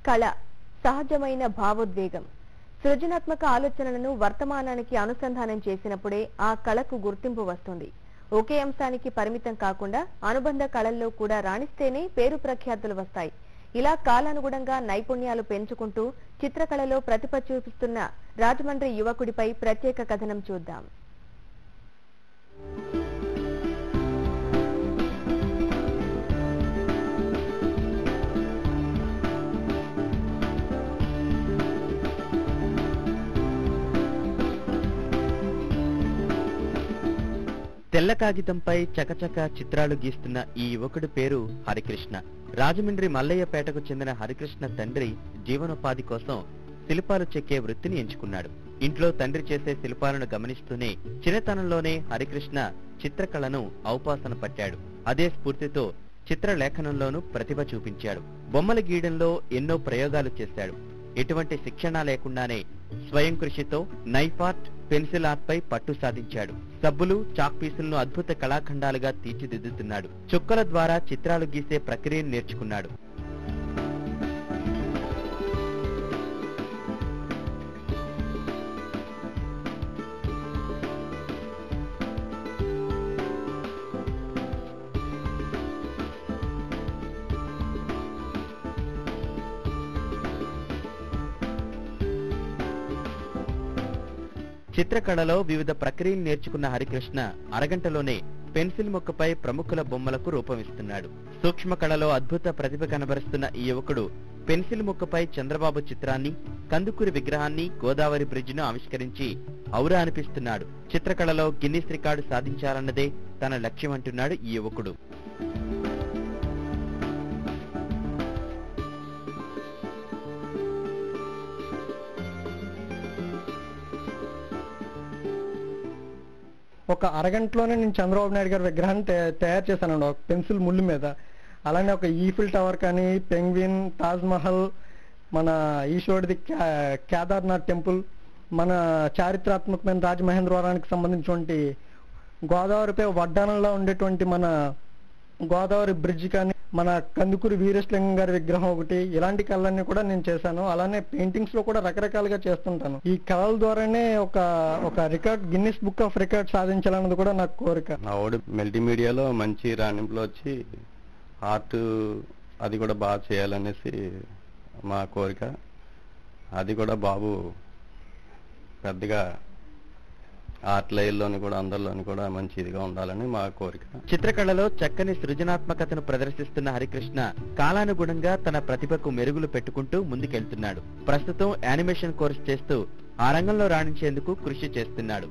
కళ సహజమైన భావోద్వేగం సృజనాత్మక ఆలోచనలను వర్తమానానికి అనుసంధానం చేసినప్పుడే ఆ కళకు గుర్తింపు వస్తుంది. ఒకే అంశానికి పరిమితం కాకుండా అనుబంధ కళల్లో కూడా రాణిస్తేనే పేరు ప్రఖ్యాతులు వస్తాయి. ఇలా కాలానుగుణంగా నైపుణ్యాలు పెంచుకుంటూ చిత్రకళలో ప్రతిభ చూపిస్తున్న రాజమండ్రి యువకుడిపై ప్రత్యేక కథనం చూద్దాం. తెల్ల కాగితంపై చకచక చిత్రాలు గీస్తున్న ఈ యువకుడి పేరు హరికృష్ణ. రాజమండ్రి మల్లయ్యపేటకు చెందిన హరికృష్ణ తండ్రి జీవనోపాధి కోసం శిల్పాలు చెక్కే వృత్తిని ఎంచుకున్నాడు. ఇంట్లో తండ్రి చేసే శిల్పాలను గమనిస్తూనే చిన్నతనంలోనే హరికృష్ణ చిత్రకళను ఔపాసన పట్టాడు. అదే స్ఫూర్తితో చిత్రలేఖనంలోనూ ప్రతిభ చూపించాడు. బొమ్మల గీయడంలో ఎన్నో ప్రయోగాలు చేశాడు. ఎటువంటి శిక్షణ లేకుండానే స్వయం కృషితో నైఫ్ ఆర్ట్, పెన్సిల్ ఆర్ట్ పై పట్టు సాధించాడు. సబ్బులు, చాక్ పీసులను అద్భుత కళాఖండాలుగా తీర్చిదిద్దుతున్నాడు. చుక్కల ద్వారా చిత్రాలు గీసే ప్రక్రియను నేర్చుకున్నాడు. చిత్రకళలో వివిధ ప్రక్రియలు నేర్చుకున్న హరికృష్ణ అరగంటలోనే పెన్సిల్ ముక్కపై ప్రముఖుల బొమ్మలకు రూపమిస్తున్నాడు. సూక్ష్మ కళలో అద్భుత ప్రతిభ కనబరుస్తున్న ఈ యువకుడు పెన్సిల్ ముక్కపై చంద్రబాబు చిత్రాన్ని, కందుకూరి విగ్రహాన్ని, గోదావరి బ్రిడ్జిను ఆవిష్కరించి ఔరా అనిపిస్తున్నాడు. చిత్రకళలో గిన్నిస్ రికార్డు సాధించాలన్నదే తన లక్ష్యం అంటున్నాడు ఈ యువకుడు. ఒక అరగంటలోనే నేను చంద్రబాబు నాయుడు గారి విగ్రహాన్ని తయారు చేశానండి, ఒక పెన్సిల్ ముళ్ళు మీద. అలానే ఒక ఈఫిల్ టవర్ కానీ, పెంగ్విన్, తాజ్ మహల్, మన ఈశ్వరుడిది కేదార్నాథ్ టెంపుల్, మన చారిత్రాత్మకమైన రాజమహేంద్రవరానికి సంబంధించినటువంటి గోదావరిపై వడ్డానంలో ఉండేటువంటి మన గోదావరి బ్రిడ్జ్ కానీ, మన కందుకూరి వీరేశలింగం గారి విగ్రహం ఒకటి, ఇలాంటి కళలన్నీ కూడా నేను చేశాను. అలానే పెయింటింగ్స్ లో కూడా రకరకాలుగా చేస్తుంటాను. ఈ కళల ద్వారానే ఒక record, Guinness book of record సాధించాలన్నది కూడా నాకు కోరిక. నా ఓడి మల్టీమీడియాలో మంచి రాణింపులో వచ్చి ఆర్ట్ అది కూడా బాగా చేయాలనేసి మా కోరిక. అది కూడా బాబు పెద్దగా ఆర్ట్ లైన్లోని కూడా అందరిలోని కూడా మంచి ఇదిగా ఉండాలని మా కోరిక. చిత్రకళలో చక్కని సృజనాత్మకతను ప్రదర్శిస్తున్న హరికృష్ణ కాలానుగుణంగా తన ప్రతిభకు మెరుగులు పెట్టుకుంటూ ముందుకెళ్తున్నాడు. ప్రస్తుతం యానిమేషన్ కోర్సు చేస్తూ ఆ రంగంలో రాణించేందుకు కృషి చేస్తున్నాడు.